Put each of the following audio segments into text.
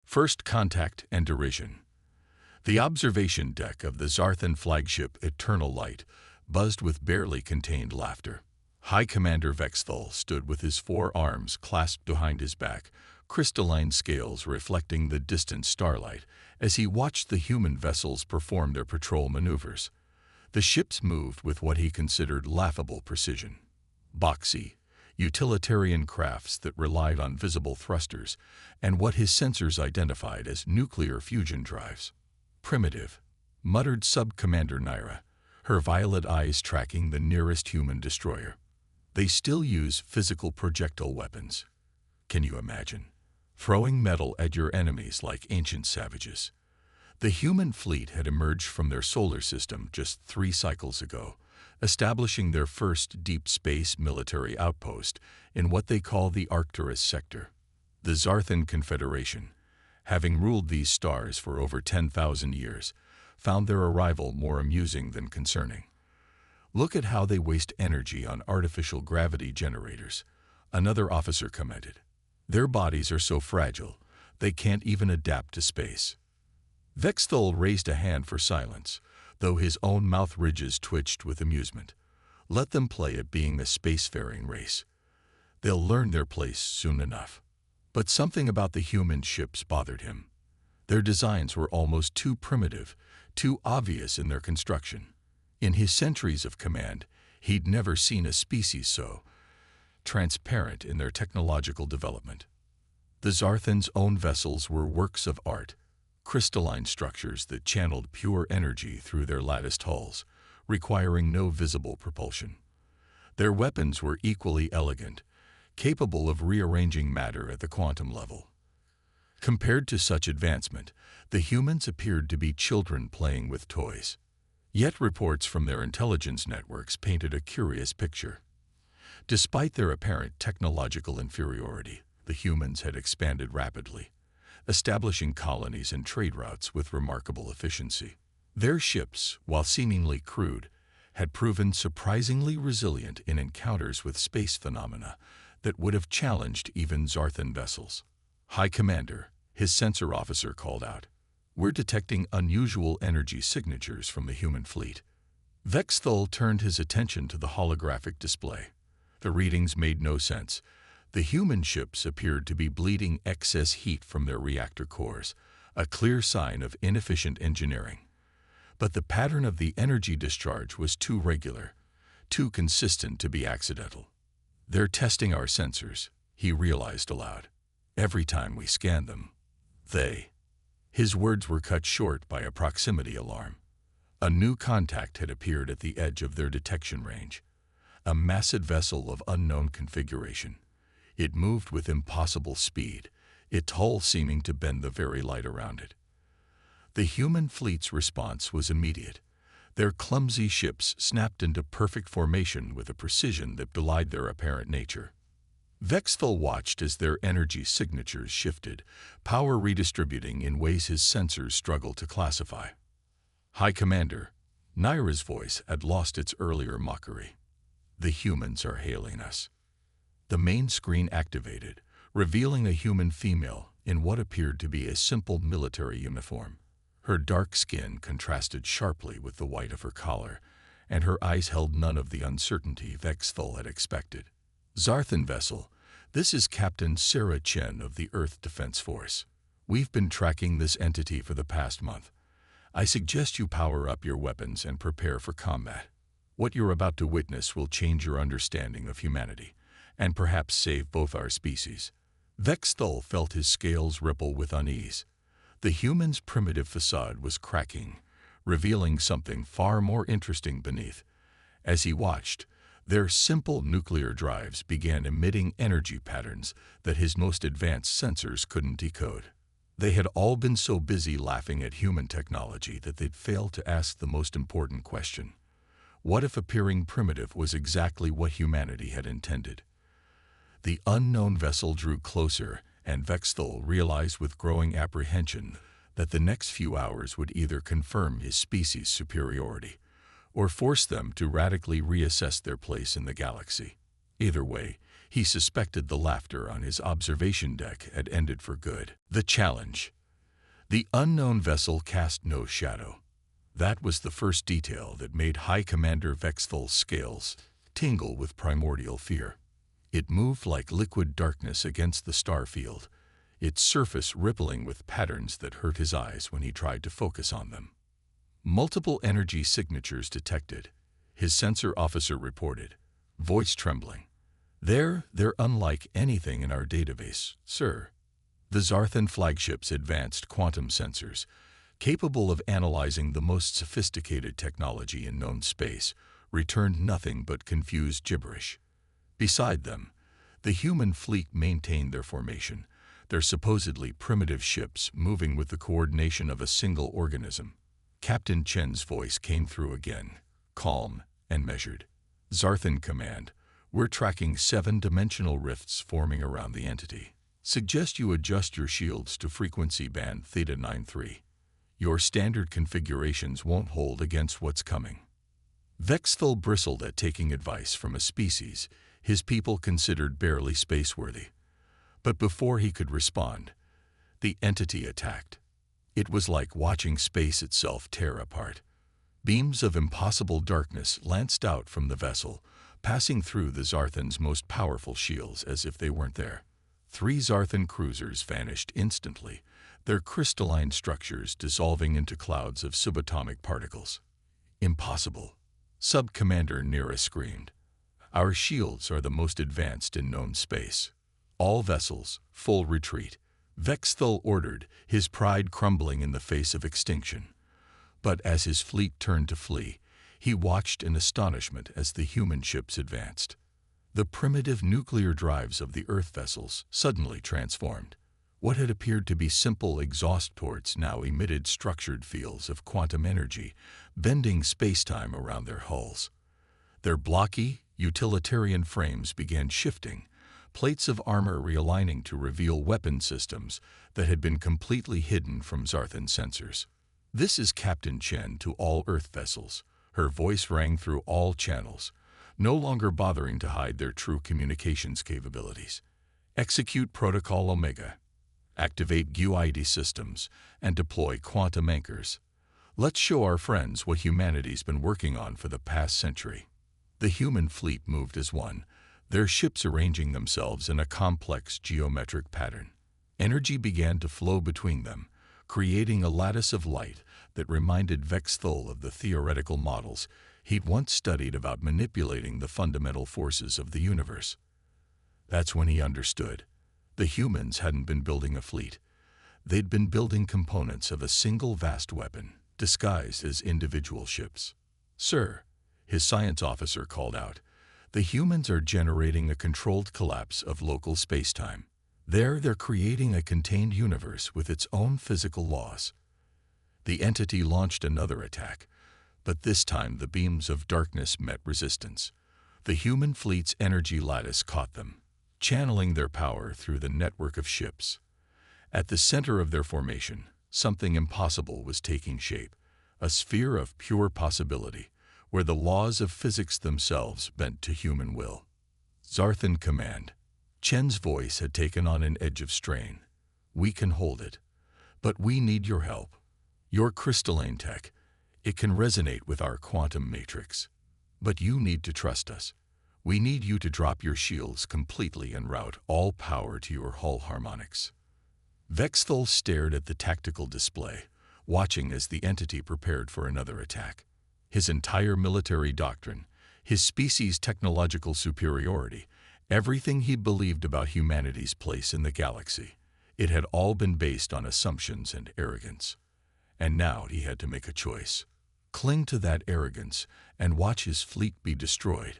First contact and derision. The observation deck of the Zarthan flagship Eternal Light buzzed with barely contained laughter. High Commander Vexthal stood with his four arms clasped behind his back, crystalline scales reflecting the distant starlight as he watched the human vessels perform their patrol maneuvers. The ships moved with what he considered laughable precision. Boxy, utilitarian crafts that relied on visible thrusters and what his sensors identified as nuclear fusion drives. Primitive, muttered Sub-Commander Naira, her violet eyes tracking the nearest human destroyer. They still use physical projectile weapons. Can you imagine? Throwing metal at your enemies like ancient savages. The human fleet had emerged from their solar system just 3 cycles ago, establishing their first deep space military outpost in what they call the Arcturus sector. The Zarthan Confederation, having ruled these stars for over 10,000 years, found their arrival more amusing than concerning. Look at how they waste energy on artificial gravity generators, another officer commented. Their bodies are so fragile, they can't even adapt to space. Vexthal raised a hand for silence, though his own mouth ridges twitched with amusement. Let them play at being a spacefaring race. They'll learn their place soon enough. But something about the human ships bothered him. Their designs were almost too primitive, too obvious in their construction. In his centuries of command, he'd never seen a species so transparent in their technological development. The Zarthan's own vessels were works of art, crystalline structures that channeled pure energy through their latticed hulls, requiring no visible propulsion. Their weapons were equally elegant, capable of rearranging matter at the quantum level. Compared to such advancement, the humans appeared to be children playing with toys. Yet reports from their intelligence networks painted a curious picture. Despite their apparent technological inferiority, the humans had expanded rapidly, establishing colonies and trade routes with remarkable efficiency. Their ships, while seemingly crude, had proven surprisingly resilient in encounters with space phenomena that would have challenged even Zarthan vessels. High Commander, his sensor officer called out, "We're detecting unusual energy signatures from the human fleet." Vexthal turned his attention to the holographic display. The readings made no sense. The human ships appeared to be bleeding excess heat from their reactor cores, a clear sign of inefficient engineering. But the pattern of the energy discharge was too regular, too consistent to be accidental. "They're testing our sensors," he realized aloud. "Every time we scan them, they..." His words were cut short by a proximity alarm. A new contact had appeared at the edge of their detection range. A massive vessel of unknown configuration. It moved with impossible speed, its hull seeming to bend the very light around it. The human fleet's response was immediate. Their clumsy ships snapped into perfect formation with a precision that belied their apparent nature. Vexthal watched as their energy signatures shifted, power redistributing in ways his sensors struggled to classify. "High Commander," Naira's voice had lost its earlier mockery. "The humans are hailing us." The main screen activated, revealing a human female in what appeared to be a simple military uniform. Her dark skin contrasted sharply with the white of her collar, and her eyes held none of the uncertainty Vexthal had expected. "Zarthan vessel, this is Captain Sarah Chen of the Earth Defense Force. We've been tracking this entity for the past month. I suggest you power up your weapons and prepare for combat. What you're about to witness will change your understanding of humanity, and perhaps save both our species." Vexthal felt his scales ripple with unease. The human's primitive facade was cracking, revealing something far more interesting beneath. As he watched, their simple nuclear drives began emitting energy patterns that his most advanced sensors couldn't decode. They had all been so busy laughing at human technology that they'd failed to ask the most important question. What if appearing primitive was exactly what humanity had intended? The unknown vessel drew closer, and Vexthal realized with growing apprehension that the next few hours would either confirm his species' superiority or force them to radically reassess their place in the galaxy. Either way, he suspected the laughter on his observation deck had ended for good. The challenge, The unknown vessel cast no shadow. That was the first detail that made High Commander Vexthal's scales tingle with primordial fear. It moved like liquid darkness against the star field, its surface rippling with patterns that hurt his eyes when he tried to focus on them. Multiple energy signatures detected, his sensor officer reported, voice trembling. They're unlike anything in our database, sir. The Zarthan flagship's advanced quantum sensors, capable of analyzing the most sophisticated technology in known space, returned nothing but confused gibberish. Beside them, the human fleet maintained their formation, their supposedly primitive ships moving with the coordination of a single organism. Captain Chen's voice came through again, calm and measured. Zarthan Command, we're tracking 7-dimensional rifts forming around the entity. Suggest you adjust your shields to frequency band Theta 93. Your standard configurations won't hold against what's coming. Vexthal bristled at taking advice from a species his people considered barely spaceworthy. But before he could respond, the entity attacked. It was like watching space itself tear apart. Beams of impossible darkness lanced out from the vessel, passing through the Zarthan's most powerful shields as if they weren't there. 3 Zarthan cruisers vanished instantly, their crystalline structures dissolving into clouds of subatomic particles. Impossible. Sub-Commander Nira screamed. Our shields are the most advanced in known space. All vessels, full retreat. Vexthal ordered, his pride crumbling in the face of extinction. But as his fleet turned to flee, he watched in astonishment as the human ships advanced. The primitive nuclear drives of the Earth vessels suddenly transformed. What had appeared to be simple exhaust ports now emitted structured fields of quantum energy, bending spacetime around their hulls. Their blocky, utilitarian frames began shifting, plates of armor realigning to reveal weapon systems that had been completely hidden from Zarthan sensors. This is Captain Chen to all Earth vessels. Her voice rang through all channels, no longer bothering to hide their true communications capabilities. Execute Protocol Omega. Activate GUID systems and deploy quantum anchors. Let's show our friends what humanity's been working on for the past century. The human fleet moved as one, their ships arranging themselves in a complex geometric pattern. Energy began to flow between them, creating a lattice of light that reminded Vexthal of the theoretical models he'd once studied about manipulating the fundamental forces of the universe. That's when he understood. The humans hadn't been building a fleet. They'd been building components of a single vast weapon, disguised as individual ships. Sir, his science officer called out, the humans are generating a controlled collapse of local spacetime. They're creating a contained universe with its own physical laws. The entity launched another attack, but this time the beams of darkness met resistance. The human fleet's energy lattice caught them, channeling their power through the network of ships. At the center of their formation, something impossible was taking shape, a sphere of pure possibility, where the laws of physics themselves bent to human will. Zarthan Command. Chen's voice had taken on an edge of strain. We can hold it, but we need your help. Your crystalline tech, it can resonate with our quantum matrix. But you need to trust us. We need you to drop your shields completely and route all power to your hull harmonics. Vexthal stared at the tactical display, watching as the entity prepared for another attack. His entire military doctrine, his species' technological superiority, everything he believed about humanity's place in the galaxy, it had all been based on assumptions and arrogance. And now he had to make a choice. Cling to that arrogance and watch his fleet be destroyed,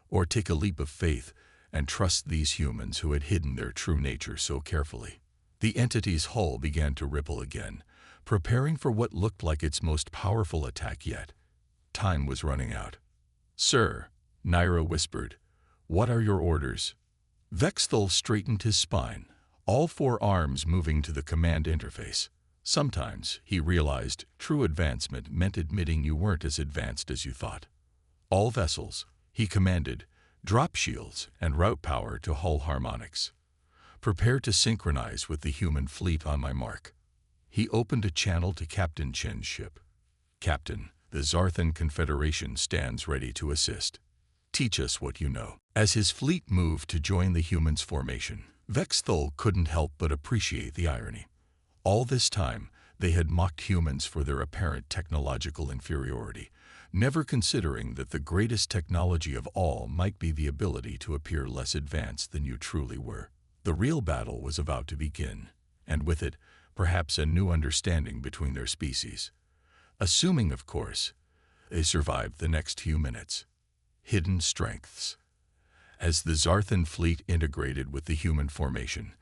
or take a leap of faith and trust these humans who had hidden their true nature so carefully. The entity's hull began to ripple again, preparing for what looked like its most powerful attack yet. Time was running out. Sir, Nira whispered, what are your orders? Vexthal straightened his spine, all 4 arms moving to the command interface. Sometimes, he realized, true advancement meant admitting you weren't as advanced as you thought. All vessels, he commanded, drop shields and route power to hull harmonics. Prepare to synchronize with the human fleet on my mark. He opened a channel to Captain Chen's ship. "Captain, the Zarthan Confederation stands ready to assist. Teach us what you know." As his fleet moved to join the humans' formation, Vexthul couldn't help but appreciate the irony. All this time, they had mocked humans for their apparent technological inferiority, never considering that the greatest technology of all might be the ability to appear less advanced than you truly were. The real battle was about to begin, and with it, perhaps a new understanding between their species. Assuming, of course, they survived the next few minutes. Hidden strengths. As the Zarthan fleet integrated with the human formation,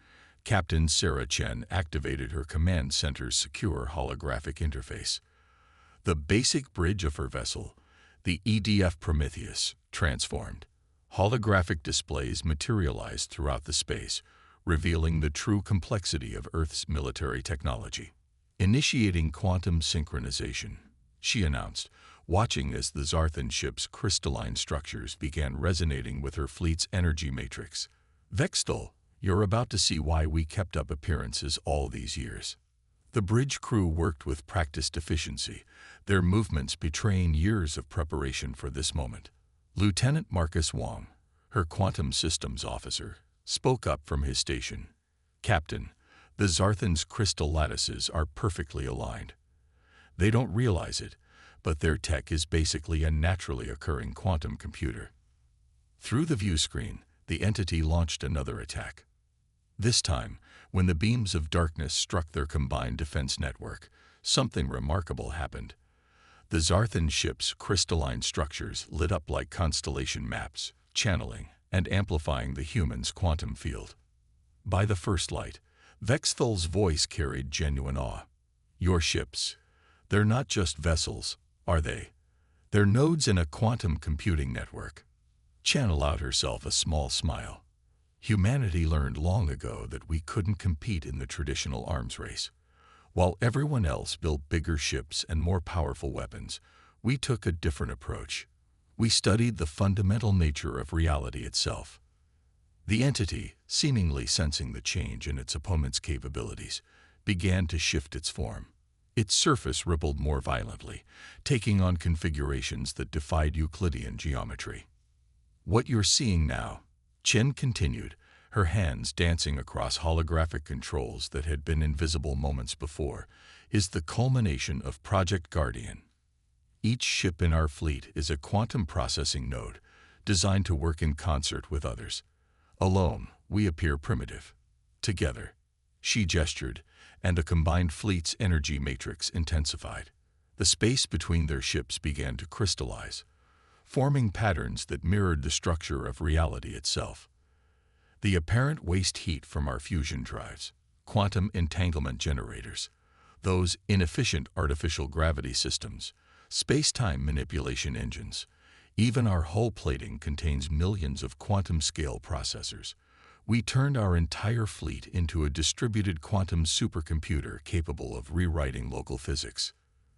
Captain Sarah Chen activated her command center's secure holographic interface. The basic bridge of her vessel, the EDF Prometheus, transformed. Holographic displays materialized throughout the space, revealing the true complexity of Earth's military technology. "Initiating quantum synchronization," she announced, watching as the Zarthan ship's crystalline structures began resonating with her fleet's energy matrix. "Vexthul, you're about to see why we kept up appearances all these years." The bridge crew worked with practiced efficiency, their movements betraying years of preparation for this moment. Lieutenant Marcus Wong, her quantum systems officer, spoke up from his station. "Captain, the Zarthan's crystal lattices are perfectly aligned. They don't realize it, but their tech is basically a naturally occurring quantum computer." Through the view screen, the entity launched another attack. This time, when the beams of darkness struck their combined defense network, something remarkable happened. The Zarthan ship's crystalline structures lit up like constellation maps, channeling and amplifying the human's quantum field. By the first light, Vexthul's voice carried genuine awe. "Your ships, they're not just vessels, are they? They're nodes in a quantum computing network." Chen allowed herself a small smile. Humanity learned long ago that we couldn't compete in the traditional arms race. While everyone else built bigger ships and more powerful weapons, we took a different approach. We studied the fundamental nature of reality itself. The entity, seemingly sensing the change in its opponent's capabilities, began to shift its form. Its surface rippled more violently, taking on configurations that defied Euclidean geometry. "What you're seeing now," Chen continued, her hands dancing across holographic controls that had been invisible moments before, "is the culmination of Project Guardian. Each ship in our fleet is a quantum processing node, designed to work in concert with others. Alone, we appear primitive. Together," she gestured, and a combined fleet's energy matrix intensified. The space between their ships began to crystallize, forming patterns that mirrored the structure of reality itself. The apparent waste heat from our fusion drives, quantum entanglement generators, those inefficient artificial gravity systems, space-time manipulation engines, even our hull plating contains millions of quantum-scale processors. We turned our entire fleet into a distributed quantum supercomputer capable of rewriting local physics.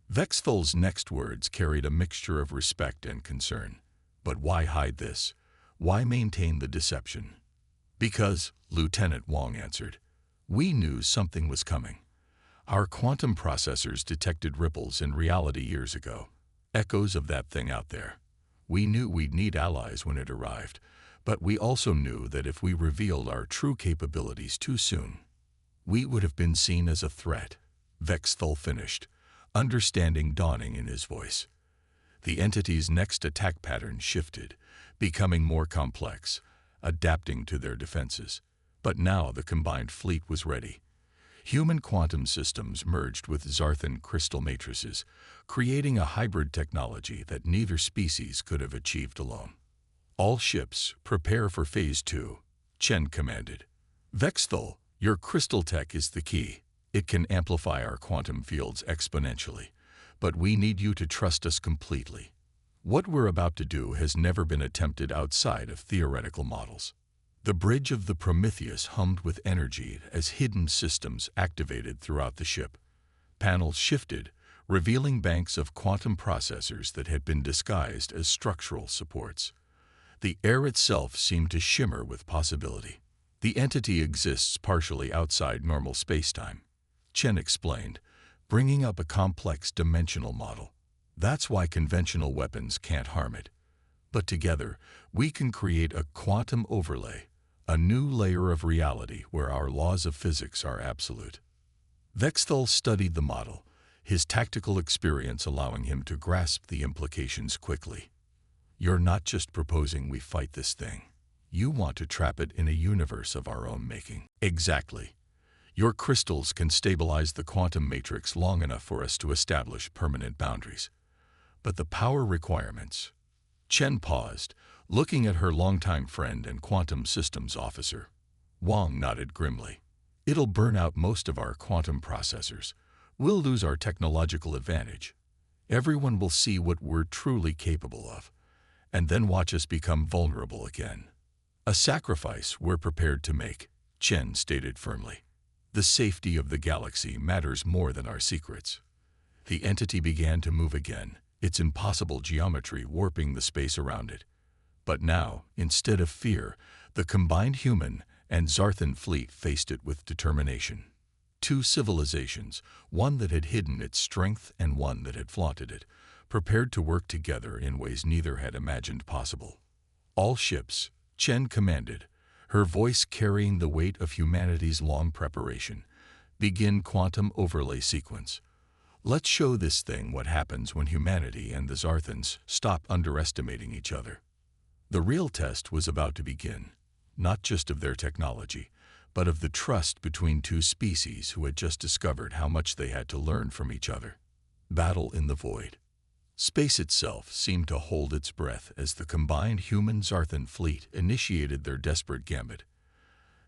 Vexthul's next words carried a mixture of respect and concern. "But why hide this? Why maintain the deception?" "Because," Lieutenant Wong answered, "we knew something was coming. Our quantum processors detected ripples in reality years ago, echoes of that thing out there. We knew we'd need allies when it arrived, but we also knew that if we revealed our true capabilities too soon, we would have been seen as a threat." Vexthul finished, understanding dawning in his voice. The entity's next attack pattern shifted, becoming more complex, adapting to their defenses. But now the combined fleet was ready. Human quantum systems merged with Zarthan crystal matrices, creating a hybrid technology that neither species could have achieved alone. "All ships, prepare for Phase 2, Chen commanded. "Vexthul, your crystal tech is the key. It can amplify our quantum fields exponentially, but we need you to trust us completely. What we're about to do has never been attempted outside of theoretical models." The bridge of the Prometheus hummed with energy as hidden systems activated throughout the ship. Panels shifted, revealing banks of quantum processors that had been disguised as structural supports. The air itself seemed to shimmer with possibility. The entity exists partially outside normal spacetime. Chen explained, bringing up a complex dimensional model. That's why conventional weapons can't harm it. But together, we can create a quantum overlay, a new layer of reality where our laws of physics are absolute. Vexthal studied the model, his tactical experience allowing him to grasp the implications quickly. You're not just proposing we fight this thing. You want to trap it in a universe of our own making. Exactly. Your crystals can stabilize the quantum matrix long enough for us to establish permanent boundaries. But the power requirements... Chen paused, looking at her longtime friend and quantum systems officer. Wang nodded grimly. It'll burn out most of our quantum processors. We'll lose our technological advantage. Everyone will see what we're truly capable of, and then watch us become vulnerable again. A sacrifice we're prepared to make, Chen stated firmly. The safety of the galaxy matters more than our secrets. The entity began to move again, its impossible geometry warping the space around it. But now, instead of fear, the combined human and Zarthan fleet faced it with determination. Two civilizations, one that had hidden its strength and one that had flaunted it, prepared to work together in ways neither had imagined possible. All ships, Chen commanded, her voice carrying the weight of humanity's long preparation. Begin quantum overlay sequence. Let's show this thing what happens when humanity and the Zarthans stop underestimating each other. The real test was about to begin, not just of their technology, but of the trust between two species who had just discovered how much they had to learn from each other. Battle in the void. Space itself seemed to hold its breath as the combined human-Zarthan fleet initiated their desperate gambit.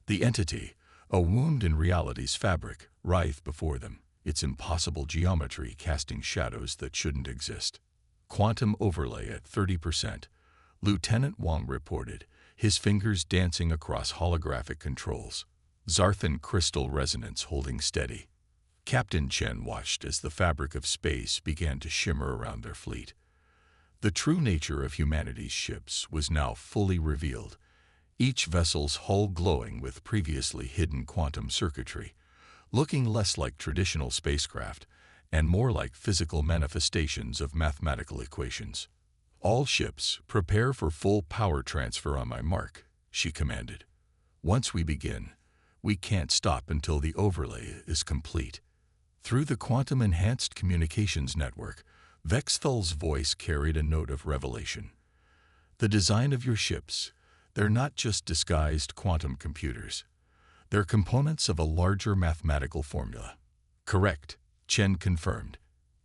The entity, a wound in reality's fabric, writhed before them, its impossible geometry casting shadows that shouldn't exist. Quantum overlay at 30%, Lieutenant Wang reported, his fingers dancing across holographic controls. Zarthan crystal resonance holding steady. Captain Chen watched as the fabric of space began to shimmer around their fleet. The true nature of humanity's ships was now fully revealed, each vessel's hull glowing with previously hidden quantum circuitry, looking less like traditional spacecraft and more like physical manifestations of mathematical equations. All ships, prepare for full power transfer on my mark, she commanded. Once we begin, we can't stop until the overlay is complete. Through the quantum-enhanced communications network, Vexthal's voice carried a note of revelation. The design of your ships, they're not just disguised quantum computers. They're components of a larger mathematical formula. Correct, Chen confirmed.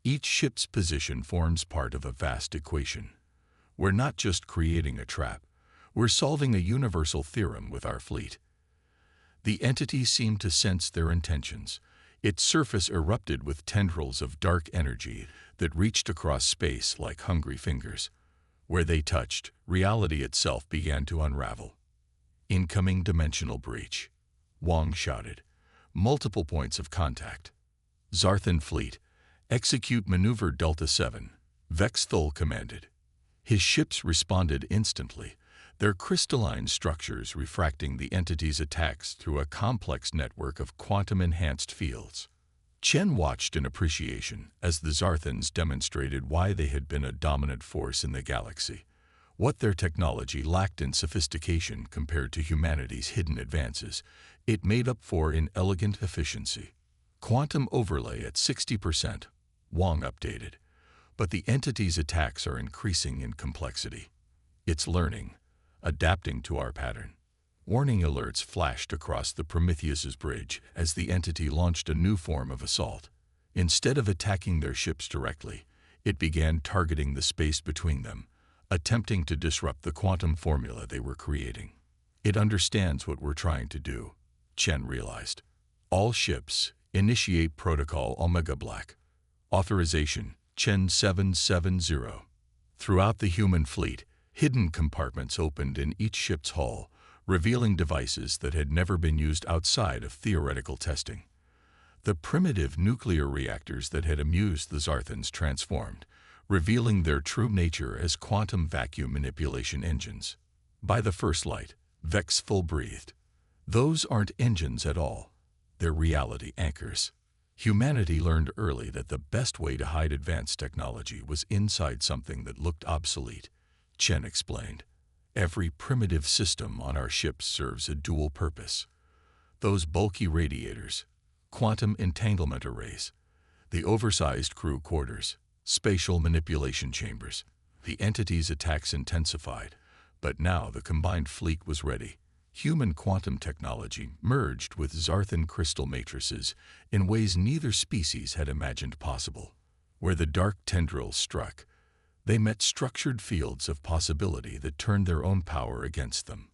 Each ship's position forms part of a vast equation. We're not just creating a trap. We're solving a universal theorem with our fleet. The entity seemed to sense their intentions. Its surface erupted with tendrils of dark energy that reached across space like hungry fingers. Where they touched, reality itself began to unravel. Incoming dimensional breach. Wang shouted. Multiple points of contact. Zarthan fleet, execute maneuver Delta 7, Vexthal commanded. His ships responded instantly, their crystalline structures refracting the entity's attacks through a complex network of quantum-enhanced fields. Chen watched in appreciation as the Zarthans demonstrated why they had been a dominant force in the galaxy, what their technology lacked in sophistication compared to humanity's hidden advances. It made up for in elegant efficiency. Quantum overlay at 60%, Wang updated. But the entity's attacks are increasing in complexity. It's learning, adapting to our pattern. Warning alerts flashed across the Prometheus's bridge as the entity launched a new form of assault. Instead of attacking their ships directly, it began targeting the space between them, attempting to disrupt the quantum formula they were creating. It understands what we're trying to do, Chen realized. All ships, initiate Protocol Omega Black. Authorization, Chen 770. Throughout the human fleet, hidden compartments opened in each ship's hull, revealing devices that had never been used outside of theoretical testing. The primitive nuclear reactors that had amused the Zarthans transformed, revealing their true nature as quantum vacuum manipulation engines. By the first light, Vexthal breathed. Those aren't engines at all. They're reality anchors. Humanity learned early that the best way to hide advanced technology was inside something that looked obsolete, Chen explained. Every primitive system on our ships serves a dual purpose. Those bulky radiators, quantum entanglement arrays, the oversized crew quarters, spatial manipulation chambers. The entity's attacks intensified, but now the combined fleet was ready. Human quantum technology merged with Zarthan crystal matrices in ways neither species had imagined possible. Where the dark tendrils struck, they met structured fields of possibility that turned their own power against them.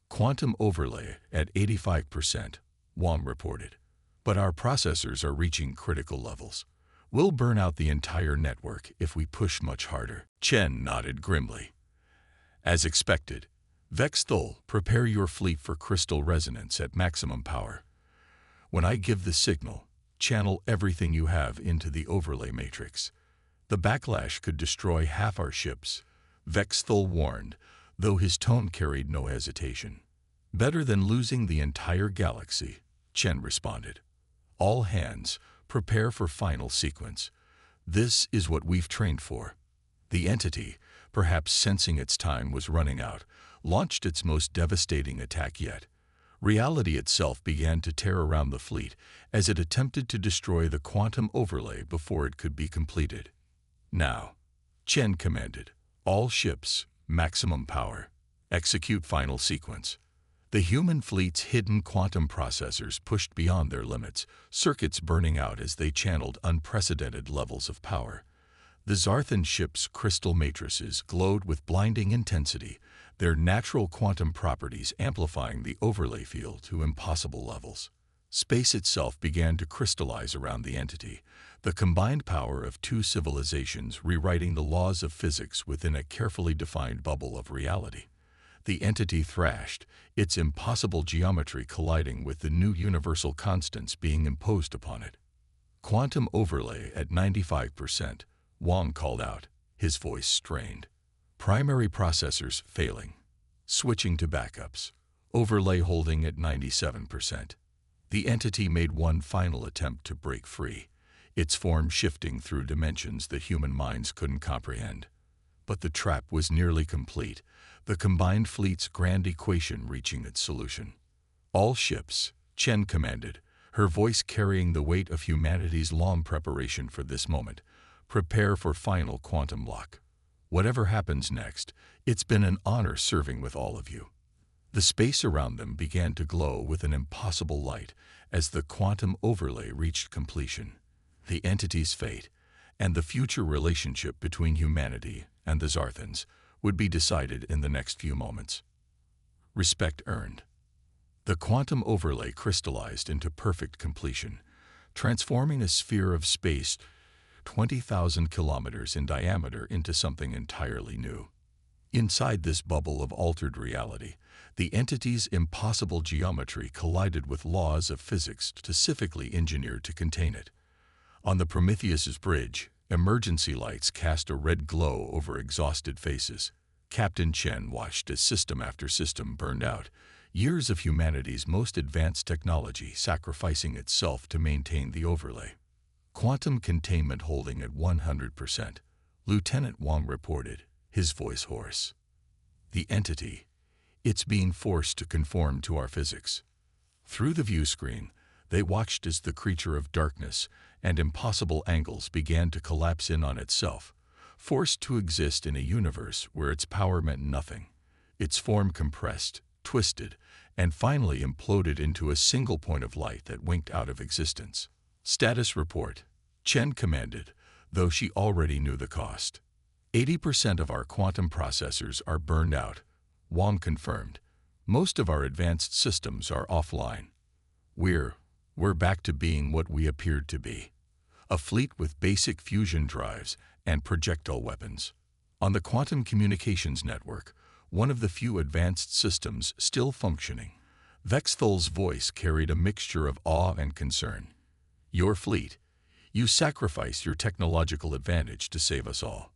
Quantum overlay at 85%, Wang reported. But our processors are reaching critical levels. We'll burn out the entire network if we push much harder. Chen nodded grimly. As expected, Vexthul, prepare your fleet for crystal resonance at maximum power. When I give the signal, channel everything you have into the overlay matrix. The backlash could destroy half our ships, Vexthul warned, though his tone carried no hesitation. Better than losing the entire galaxy, Chen responded. All hands, prepare for final sequence. This is what we've trained for. The entity, perhaps sensing its time was running out, launched its most devastating attack yet. Reality itself began to tear around the fleet as it attempted to destroy the quantum overlay before it could be completed. Now, Chen commanded, all ships, maximum power. Execute final sequence. The human fleet's hidden quantum processors pushed beyond their limits, circuits burning out as they channeled unprecedented levels of power. The Zarthan ship's crystal matrices glowed with blinding intensity, their natural quantum properties amplifying the overlay field to impossible levels. Space itself began to crystallize around the entity, the combined power of two civilizations rewriting the laws of physics within a carefully defined bubble of reality. The entity thrashed, its impossible geometry colliding with the new universal constants being imposed upon it. Quantum overlay at 95%, Wang called out, his voice strained. Primary processors failing. Switching to backups. Overlay holding at 97%. The entity made one final attempt to break free, its form shifting through dimensions that human minds couldn't comprehend. But the trap was nearly complete, the combined fleet's grand equation reaching its solution. All ships, Chen commanded, her voice carrying the weight of humanity's long preparation for this moment, prepare for final quantum lock. Whatever happens next, it's been an honor serving with all of you. The space around them began to glow with an impossible light as the quantum overlay reached completion. The entity's fate and the future relationship between humanity and the Zarthans would be decided in the next few moments. Respect earned. The quantum overlay crystallized into perfect completion, transforming a sphere of space 20,000 kilometers in diameter into something entirely new. Inside this bubble of altered reality, the entity's impossible geometry collided with laws of physics specifically engineered to contain it. On the Prometheus's bridge, emergency lights cast a red glow over exhausted faces. Captain Chen watched as system after system burned out, years of humanity's most advanced technology sacrificing itself to maintain the overlay. Quantum containment holding at 100%, Lieutenant Wang reported, his voice hoarse. The entity, it's being forced to conform to our physics. Through the view screen, they watched as the creature of darkness and impossible angles began to collapse in on itself, forced to exist in a universe where its power meant nothing. Its form compressed, twisted, and finally imploded into a single point of light that winked out of existence. Status report, Chen commanded, though she already knew the cost. 80% of our quantum processors are burned out, Wang confirmed. Most of our advanced systems are offline. We're back to being what we appeared to be. A fleet with basic fusion drives and projectile weapons. On the quantum communications network, one of the few advanced systems still functioning, Vexthul's voice carried a mixture of awe and concern. Your fleet, you sacrificed your technological advantage to save us all.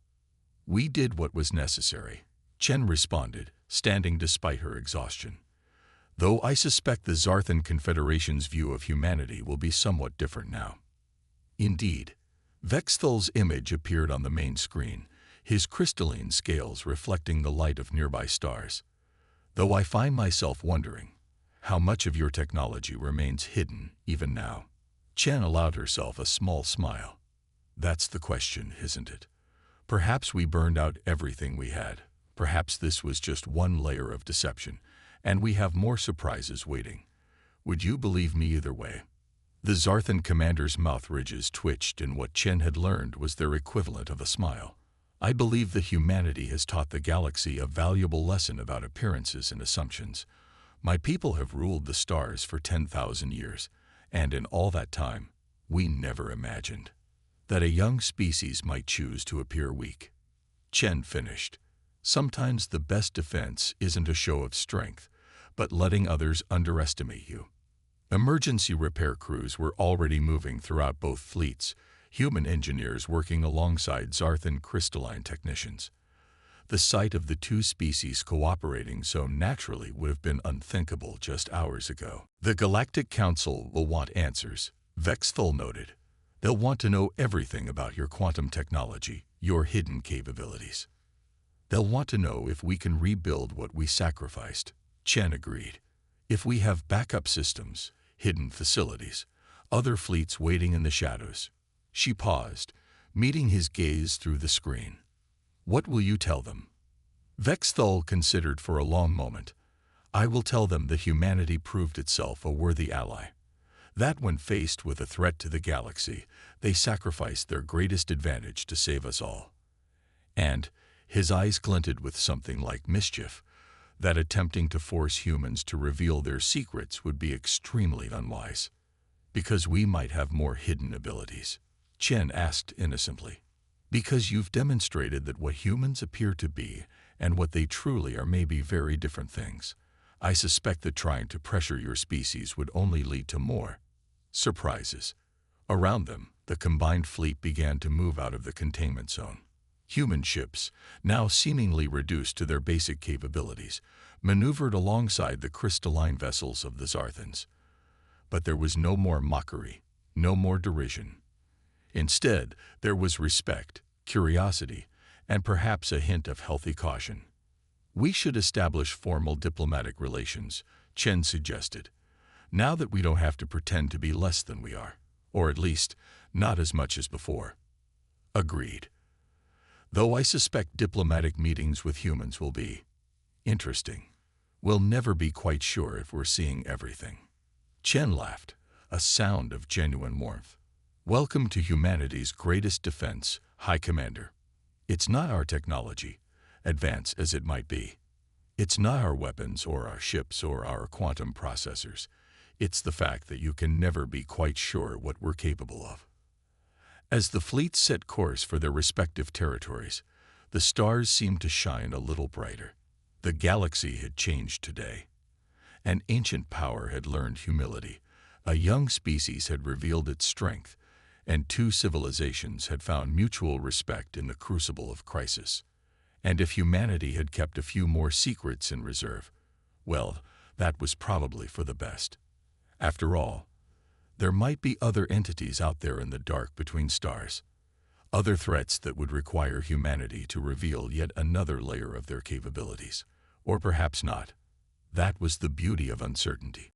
We did what was necessary, Chen responded, standing despite her exhaustion. Though I suspect the Zarthan Confederation's view of humanity will be somewhat different now. Indeed, Vexthal's image appeared on the main screen, his crystalline scales reflecting the light of nearby stars. Though I find myself wondering how much of your technology remains hidden even now. Chen allowed herself a small smile. That's the question, isn't it? Perhaps we burned out everything we had. Perhaps this was just one layer of deception, and we have more surprises waiting. Would you believe me either way? The Zarthan commander's mouth ridges twitched in what Chen had learned was their equivalent of a smile. I believe that humanity has taught the galaxy a valuable lesson about appearances and assumptions. My people have ruled the stars for 10,000 years, and in all that time, we never imagined that a young species might choose to appear weak. Chen finished. Sometimes the best defense isn't a show of strength, but letting others underestimate you. Emergency repair crews were already moving throughout both fleets, human engineers working alongside Zarthan crystalline technicians. The sight of the two species cooperating so naturally would have been unthinkable just hours ago. The Galactic Council will want answers, Vexthal noted. They'll want to know everything about your quantum technology, your hidden capabilities. They'll want to know if we can rebuild what we sacrificed. Chen agreed. If we have backup systems, hidden facilities, other fleets waiting in the shadows. She paused, meeting his gaze through the screen. What will you tell them? Vexthal considered for a long moment. I will tell them that humanity proved itself a worthy ally. That when faced with a threat to the galaxy, they sacrificed their greatest advantage to save us all. And, his eyes glinted with something like mischief, that attempting to force humans to reveal their secrets would be extremely unwise. Because we might have more hidden abilities. Chen asked innocently. Because you've demonstrated that what humans appear to be and what they truly are may be very different things. I suspect that trying to pressure your species would only lead to more surprises. Around them, the combined fleet began to move out of the containment zone. Human ships, now seemingly reduced to their basic capabilities, maneuvered alongside the crystalline vessels of the Zarthans. But there was no more mockery, no more derision. Instead, there was respect, curiosity, and perhaps a hint of healthy caution. We should establish formal diplomatic relations, Chen suggested, now that we don't have to pretend to be less than we are, or at least, not as much as before. Agreed. Though I suspect diplomatic meetings with humans will be interesting. We'll never be quite sure if we're seeing everything. Chen laughed, a sound of genuine warmth. Welcome to humanity's greatest defense, High Commander. It's not our technology, advanced as it might be. It's not our weapons or our ships or our quantum processors. It's the fact that you can never be quite sure what we're capable of. As the fleets set course for their respective territories, the stars seemed to shine a little brighter. The galaxy had changed today. An ancient power had learned humility, a young species had revealed its strength, and two civilizations had found mutual respect in the crucible of crisis. And if humanity had kept a few more secrets in reserve, well, that was probably for the best. After all, there might be other entities out there in the dark between stars, other threats that would require humanity to reveal yet another layer of their capabilities, or perhaps not. That was the beauty of uncertainty.